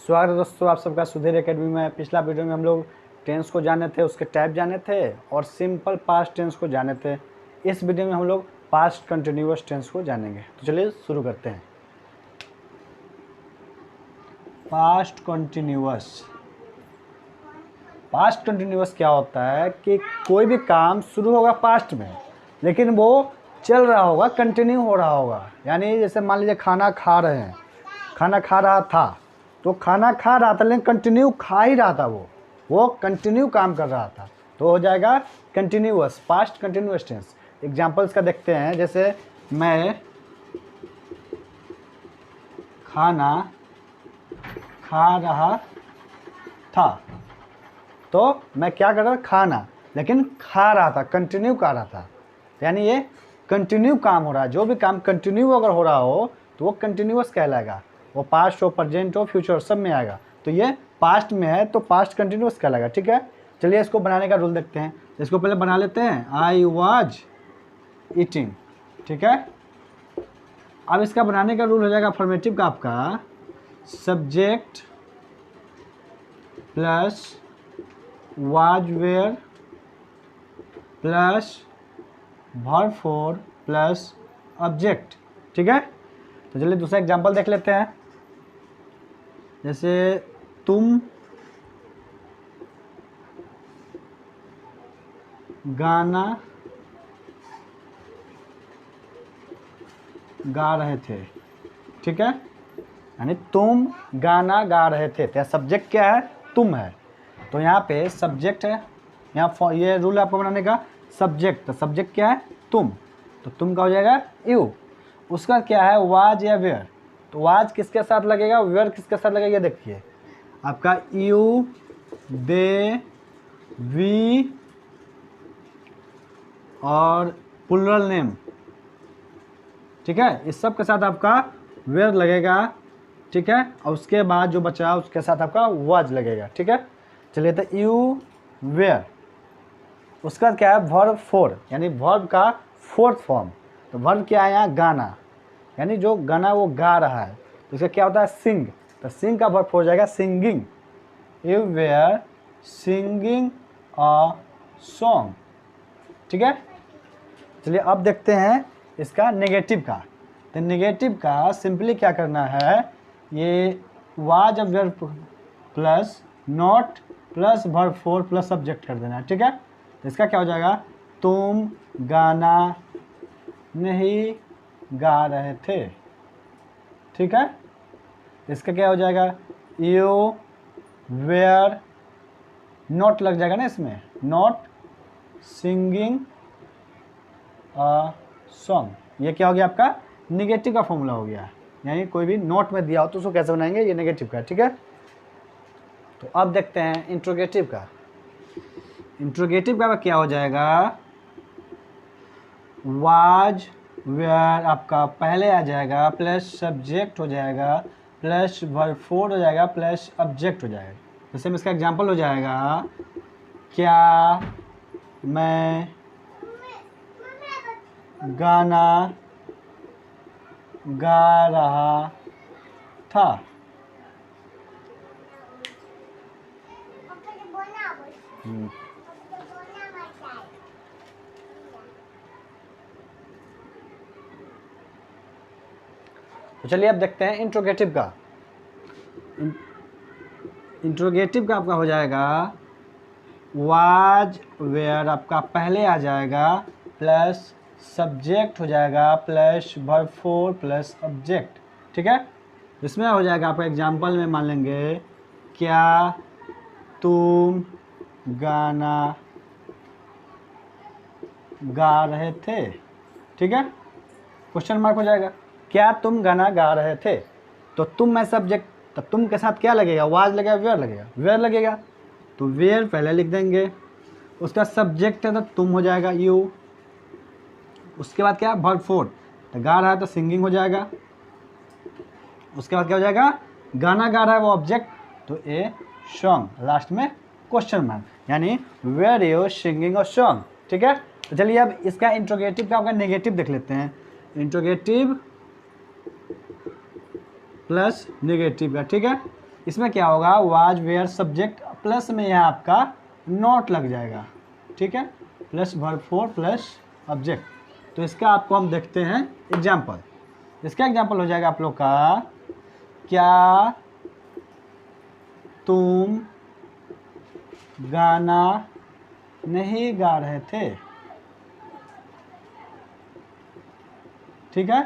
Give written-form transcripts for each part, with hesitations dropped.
स्वागत है दोस्तों आप सबका सुधीर एकेडमी में। पिछला वीडियो में हम लोग टेंस को जाने थे, उसके टाइप जाने थे और सिंपल पास्ट टेंस को जाने थे। इस वीडियो में हम लोग पास्ट कंटिन्यूअस टेंस को जानेंगे। तो चलिए शुरू करते हैं। पास्ट कंटिन्यूअस क्या होता है कि कोई भी काम शुरू होगा पास्ट में, लेकिन वो चल रहा होगा, कंटिन्यू हो रहा होगा। यानी जैसे मान लीजिए खाना खा रहे हैं, खाना खा रहा था तो खाना खा रहा था लेकिन कंटिन्यू खा ही रहा था, वो कंटिन्यू काम कर रहा था, तो हो जाएगा continuous, past continuous tense. Examples का देखते हैं। जैसे मैं खाना खा रहा था, तो मैं क्या कर रहा था, खाना, लेकिन खा रहा था, कंटिन्यू कर रहा था, यानी ये कंटिन्यू काम हो रहा है। जो भी काम कंटिन्यू अगर हो रहा हो तो वो कंटिन्यूअस कहलाएगा। वो पास्ट हो, प्रेजेंट हो, फ्यूचर सब में आएगा। तो ये पास्ट में है तो पास्ट कंटिन्यूअस कहलाएगा। ठीक है, चलिए इसको बनाने का रूल देखते हैं। इसको पहले बना लेते हैं। I was eating. ठीक है, अब इसका बनाने का रूल हो जाएगा अफर्मेटिव का आपका subject plus was were plus verb four plus object. ठीक है, तो चलिए दूसरा एग्जांपल देख लेते हैं। जैसे तुम गाना गा रहे थे। ठीक है, यानी तुम गाना गा रहे थे, तो सब्जेक्ट क्या है, तुम है। तो यहाँ पे सब्जेक्ट है, यहाँ ये रूल आपको बनाने का सब्जेक्ट, तो सब्जेक्ट क्या है, तुम, तो तुम का हो जाएगा यू। उसका क्या है, वाज या वेयर, तो वाज किसके साथ लगेगा, वेयर किसके साथ लगेगा, देखिए आपका यू, दे, वी और प्लूरल नेम। ठीक है, इस सब के साथ आपका वेयर लगेगा। ठीक है, और उसके बाद जो बचा उसके साथ आपका वाज लगेगा। ठीक है, चलिए तो यू वेयर, उसका क्या है, वर्ब फोर, यानी वर्ब का फोर्थ फॉर्म। तो वर्ब क्या है यहाँ, गाना, यानी जो गाना वो गा रहा है, तो इसका क्या होता है, सिंग, तो सिंग का वर्ब हो जाएगा singing. You were singing a song. ठीक है, चलिए अब देखते हैं इसका नेगेटिव का। तो नेगेटिव का सिंपली क्या करना है, ये वाज अब verb plus not plus verb four plus subject कर देना है। ठीक है, तो इसका क्या हो जाएगा, तुम गाना नहीं गा रहे थे। ठीक है, इसका क्या हो जाएगा, यू वेयर, नॉट लग जाएगा ना इसमें, नॉट सिंगिंग अ सॉन्ग। ये क्या हो गया, आपका निगेटिव का फॉर्मूला हो गया। यानी कोई भी नोट में दिया हो तो उसको कैसे बनाएंगे, ये नेगेटिव का। ठीक है, तो अब देखते हैं इंट्रोगेटिव का। इंट्रोगेटिव का क्या हो जाएगा, वाज वेयर आपका पहले आ जाएगा, प्लस सब्जेक्ट हो जाएगा, प्लस वर्ब फोर हो जाएगा, प्लस ऑब्जेक्ट हो जाएगा। जैसे में इसका एग्जांपल हो जाएगा, क्या मैं गाना गा रहा था। तो चलिए अब देखते हैं इंट्रोगेटिव का। इंट्रोगेटिव का आपका हो जाएगा, वाज वेयर आपका पहले आ जाएगा, प्लस सब्जेक्ट हो जाएगा, plus verb four plus object. ठीक है, इसमें हो जाएगा आपका एग्जांपल में मान लेंगे, क्या तुम गाना गा रहे थे। ठीक है, क्वेश्चन मार्क हो जाएगा, क्या तुम गाना गा रहे थे, तो तुम है सब्जेक्ट, तो तुम के साथ क्या लगेगा, वाज लगेगा, वेयर लगेगा, वेयर लगेगा, तो वेयर पहले लिख देंगे। उसका सब्जेक्ट है तो तुम हो जाएगा यू, उसके बाद क्या, वर्ब फोर, तो गा रहा है तो सिंगिंग हो जाएगा। उसके बाद क्या हो जाएगा, गाना गा रहा है वो ऑब्जेक्ट, तो ए सॉन्ग, लास्ट में क्वेश्चन मार्क, यानी were you singing a song. ठीक है, तो चलिए अब इसका इंट्रोगेटिव का आपका नेगेटिव देख लेते हैं। इंट्रोगेटिव प्लस नेगेटिव का। ठीक है, इसमें क्या होगा, वाज वेयर सब्जेक्ट प्लस में यहाँ आपका नॉट लग जाएगा, ठीक है, प्लस वर्ब 4 प्लस ऑब्जेक्ट। तो इसका आपको हम देखते हैं एग्जाम्पल। इसका एग्जाम्पल हो जाएगा आप लोग का, क्या तुम गाना नहीं गा रहे थे, ठीक है।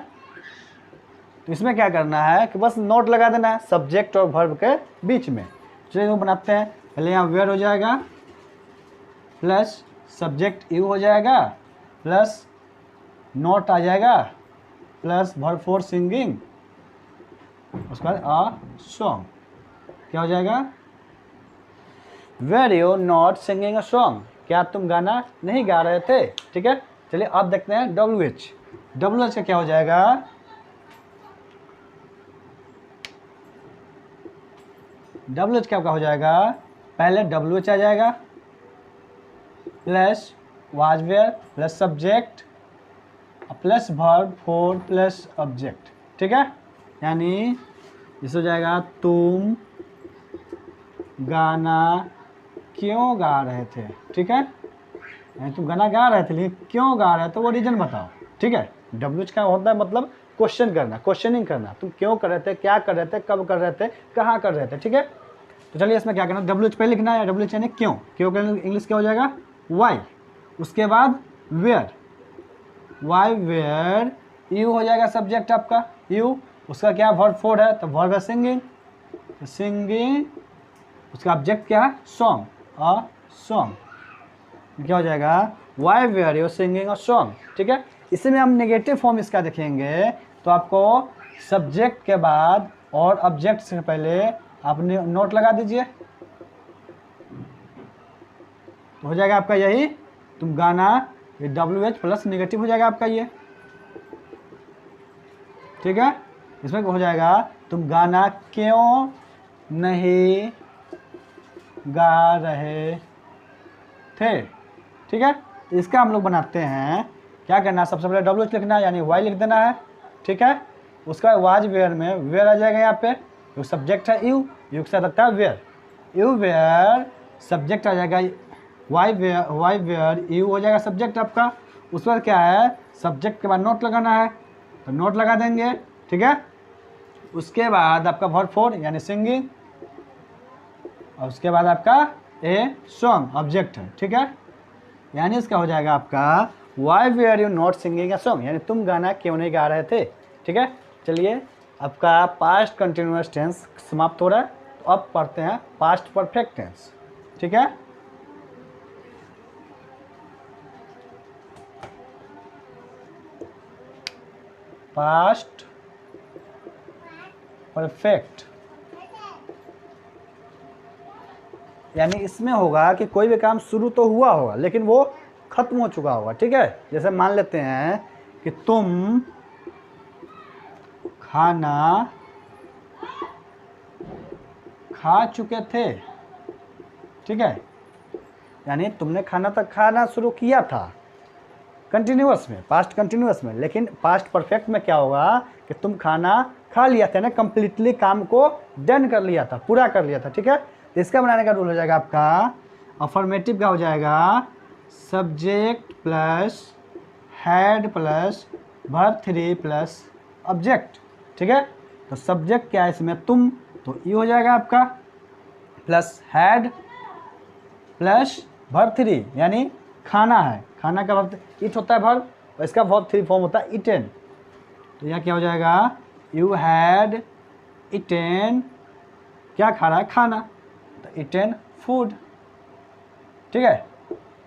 तो इसमें क्या करना है कि बस नोट लगा देना है सब्जेक्ट और वर्ब के बीच में। चलिए वो बनाते हैं। पहले यहाँ वेयर हो जाएगा प्लस सब्जेक्ट यू हो जाएगा प्लस नोट आ जाएगा प्लस वर्ब 4 सिंगिंग, उसके बाद अ सॉन्ग। क्या हो जाएगा, were you not singing a song, क्या तुम गाना नहीं गा रहे थे, ठीक है। चलिए अब देखते हैं WH। WH का क्या हो जाएगा, WH क्या हो जाएगा, पहले WH आ जाएगा plus was were plus subject plus verb 4 plus object, ठीक है। यानी इस हो जाएगा तुम गाना क्यों गा रहे थे, ठीक है। यानी तुम गाना गा रहे थे लेकिन क्यों गा रहे थे वो रीजन बताओ, ठीक है। WH का होता है मतलब क्वेश्चन करना, क्वेश्चनिंग करना, तुम क्यों कर रहे थे, क्या कर रहे थे, कब कर रहे थे, कहाँ कर रहे थे, ठीक है। तो चलिए इसमें क्या करना, WH पे लिखना है। WH यानी क्यों, क्यों का इंग्लिश क्या हो जाएगा वाई। उसके बाद वेयर, वाई वेयर, यू हो जाएगा सब्जेक्ट आपका यू, उसका क्या वर्ब 4 है तो वर्ब है सिंगिंग, सिंगिंग। उसका ऑब्जेक्ट क्या है सॉन्ग, अ सॉन्ग। क्या हो जाएगा, why were you singing a song, ठीक है। इसमें हम नेगेटिव फॉर्म इसका देखेंगे तो आपको सब्जेक्ट के बाद और ऑब्जेक्ट से पहले आपने नोट लगा दीजिए, तो हो जाएगा आपका यही तुम गाना, ये WH प्लस नेगेटिव हो जाएगा आपका ये, ठीक है। इसमें हो जाएगा तुम गाना क्यों नहीं गा रहे थे, ठीक है। इसका हम लोग बनाते हैं, क्या करना है, सबसे पहले WH लिखना है यानी वाई लिख देना है, ठीक है। उसका वाज वेयर में वेयर आ जाएगा यहाँ पे, तो सब्जेक्ट है यू, यू के साथ लगता है वेयर, यू वेयर सब्जेक्ट आ जाएगा वाई वेयर यू हो जाएगा सब्जेक्ट आपका। उस पर क्या है, सब्जेक्ट के बाद नोट लगाना है तो नोट लगा देंगे, ठीक है। उसके बाद आपका वर्ब 4 यानी सिंगिंग, और उसके बाद आपका ए सॉन्ग ऑब्जेक्ट है, ठीक है। यानी इसका हो जाएगा आपका why were you not singing a song, यानी तुम गाना क्यों नहीं गा रहे थे, ठीक है। चलिए आपका पास्ट कंटिन्यूअस टेंस समाप्त हो रहा है, तो अब पढ़ते हैं पास्ट परफेक्ट टेंस, ठीक है। पास्ट परफेक्ट यानी इसमें होगा कि कोई भी काम शुरू तो हुआ होगा लेकिन वो खत्म हो चुका होगा, ठीक है। जैसे मान लेते हैं कि तुम खाना खा चुके थे, ठीक है। यानी तुमने खाना शुरू किया था कंटिन्यूअस में, पास्ट कंटिन्यूअस में, लेकिन पास्ट परफेक्ट में क्या होगा कि तुम खाना खा लिया था ना, कंप्लीटली काम को डन कर लिया था, पूरा कर लिया था, ठीक है। तो इसका बनाने का रूल हो जाएगा आपका, अफर्मेटिव का हो जाएगा subject plus had plus verb 3 plus object, ठीक है। तो सब्जेक्ट क्या है इसमें तुम, तो ये हो जाएगा आपका प्लस हैड प्लस वर्ब 3 यानी खाना है, खाना का वर्ब इट होता है वर्ब, और इसका वर्ब 3 फॉर्म होता है इटेन। तो यह क्या हो जाएगा, यू हैड इटेन, क्या खा रहा है खाना, तो इटेन फूड, ठीक है।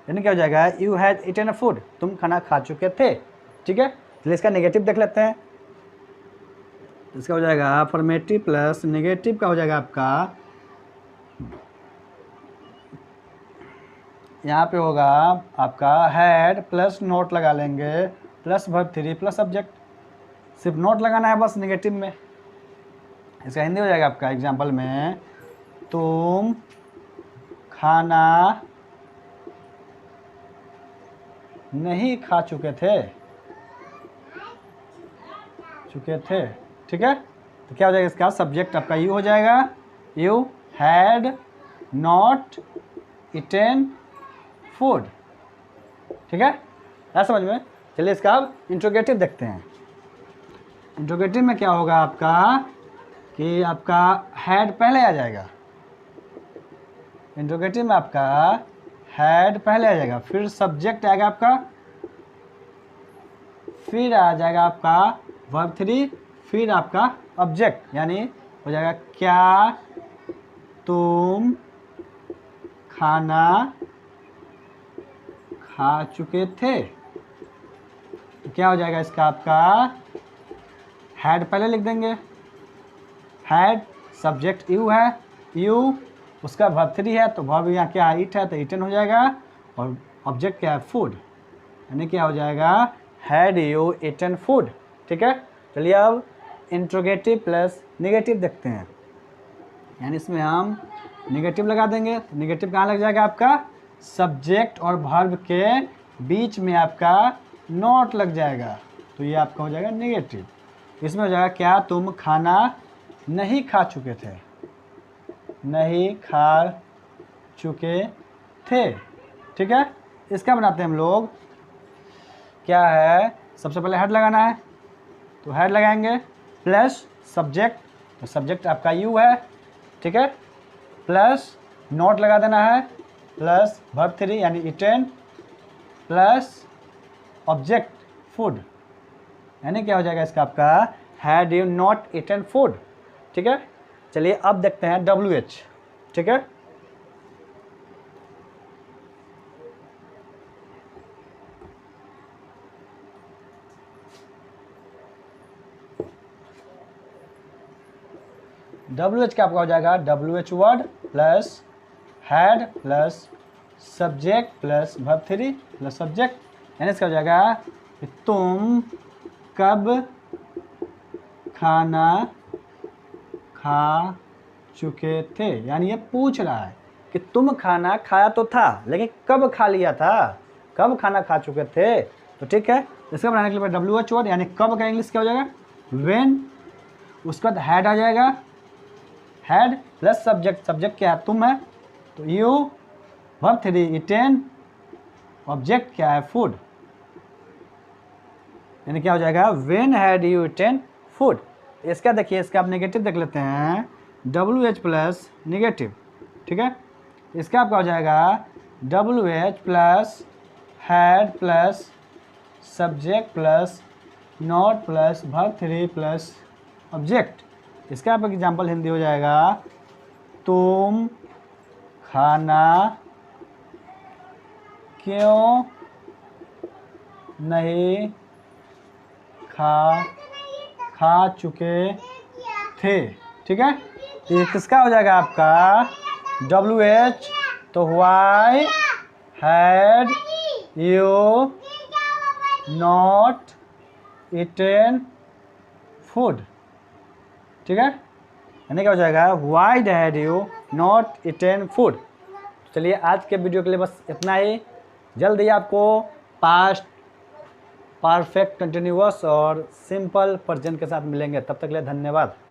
यानी क्या हो जाएगा, you had eaten a food, तुम खाना खा चुके थे, ठीक है। चलिए इसका नेगेटिव देख लेते हैं। इसका हो जाएगा अफर्मेटिव प्लस नेगेटिव का हो जाएगा आपका, यहाँ पे होगा आपका हैड प्लस नोट लगा लेंगे प्लस वर्ब 3 प्लस सब्जेक्ट, सिर्फ नोट लगाना है बस नेगेटिव में। इसका हिंदी हो जाएगा आपका एग्जाम्पल में, तुम खाना नहीं खा चुके थे, ठीक है। तो क्या हो जाएगा, इसका सब्जेक्ट आपका यू हो जाएगा you had not eaten food. ठीक है, क्या समझ में? चलिए इसका अब इंट्रोगेटिव देखते हैं। इंट्रोगेटिव में क्या होगा आपका कि आपका हैड पहले आ जाएगा। इंट्रोगेटिव में आपका हैड पहले आ जाएगा, फिर सब्जेक्ट आएगा आपका, फिर आ जाएगा आपका वर्ब 3, फिर आपका ऑब्जेक्ट, यानी हो जाएगा क्या तुम खाना खा चुके थे। तो क्या हो जाएगा इसका आपका हैड पहले लिख देंगे, हैड सब्जेक्ट यू है, यू उसका वर्ब 3 है, तो वर्ब यहाँ क्या है, ईट है, तो ईटन हो जाएगा, और ऑब्जेक्ट क्या है, फूड, यानी क्या हो जाएगा हैड यू ईटन फूड। ठीक है, चलिए अब इंट्रोगेटिव प्लस नेगेटिव देखते हैं। यानी इसमें हम नेगेटिव लगा देंगे, तो नेगेटिव कहाँ लग जाएगा आपका, सब्जेक्ट और वर्ब के बीच में आपका नॉट लग जाएगा, तो ये आपका हो जाएगा नेगेटिव। इसमें हो जाएगा क्या तुम खाना नहीं खा चुके थे, नहीं खा चुके थे। ठीक है, इसका बनाते हैं हम लोग, क्या है, सबसे पहले हेड लगाना है, तो हेड लगाएंगे प्लस सब्जेक्ट, तो सब्जेक्ट आपका यू है। ठीक है, प्लस नॉट लगा देना है, प्लस वर्ब 3 यानी इटेन, प्लस ऑब्जेक्ट फूड, यानी क्या हो जाएगा इसका आपका had you not eaten food. ठीक है, चलिए अब देखते हैं WH। ठीक है, WH क्या आपका हो जाएगा, WH word plus had plus subject plus verb 3 plus subject, यानी इसका हो जाएगा कि तुम कब खाना खा चुके थे। यानी ये पूछ रहा है कि तुम खाना खाया तो था, लेकिन कब खा लिया था, कब खाना खा चुके थे। तो ठीक है, इसका बनाने के लिए WH वर्ड यानी कब का इंग्लिश क्या हो जाएगा, व्हेन, उसके बाद हैड आ जाएगा, हैड प्लस सब्जेक्ट, सब्जेक्ट क्या है, तुम है, तो यू, वर्ब 3 इटेन, ऑब्जेक्ट क्या है, फूड, यानी क्या हो जाएगा when had you eaten food. इसका देखिए, इसका आप नेगेटिव देख लेते हैं, WH प्लस नेगेटिव। ठीक है, इसका आपका हो जाएगा WH plus had plus subject plus not plus verb 3 plus object. इसका आप एग्जाम्पल हिंदी हो जाएगा तुम खाना क्यों नहीं खा चुके थे। ठीक है, तो ये किसका हो जाएगा आपका WH, तो why had you not eaten food. ठीक है, यानी क्या हो जाएगा why had you not eaten food. चलिए आज के वीडियो के लिए बस इतना ही। जल्द ही आपको पास्ट, परफेक्ट, कंटिन्यूअस और सिंपल प्रेजेंट के साथ मिलेंगे। तब तक के लिए धन्यवाद।